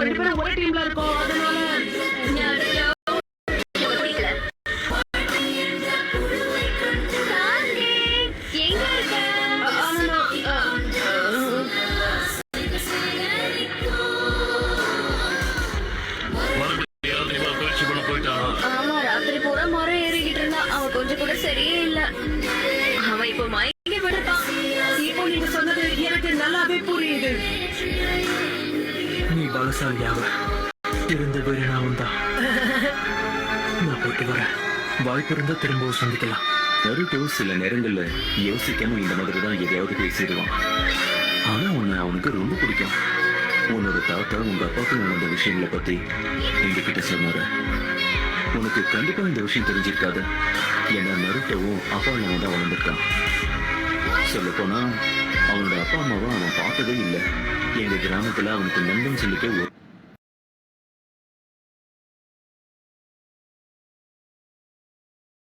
ரெண்டு பேரும் ஒரே டீம்ல இருக்கோம், அதனால பிடிக்கல. எங்க இருக்க? ஆனா நான், மறுபடியும் இவன் பயிற்சி பண்ண போயிட்டானா? ஆமா, ராத்திரி பூரா மரம் ஏறிக்கிட்டு இருந்தா. அவன் கொஞ்சம் கூட சரியே இல்ல. அவன் இப்போ மயங்கி விடுறான். இப்போ நீங்க சொன்னது எனக்கு நல்லாவே புரியுது. நீ பலசாலியாக இருந்த பேரு நான் தான். நான் போயிட்டு வரேன். வாய்ப்பு இருந்தா திரும்பவும் சந்திக்கலாம். நருட்டோ சில நேரங்கள்ல யோசிக்காம இந்த மாதிரி தான் எதையாவது பேசிடுவான். ஆனா உன்னை அவனுக்கு ரொம்ப பிடிக்கும். உன்னோட தாத்தா உங்க அப்பாவுக்கு நடந்த விஷயங்களை பத்தி எங்ககிட்ட சொன்னாரு. உனக்கு கண்டிப்பா இந்த விஷயம் தெரிஞ்சிருக்காது. ஏன்னா நருட்டோவும் அப்பா இல்லாம தான் வளர்ந்துருக்கான். சொல்ல போனா அவனோட அப்பா அம்மாவை அவன் பார்த்ததே இல்லை. எங்க கிராமத்துல அவனுக்கு நண்பன் சொல்லிக்க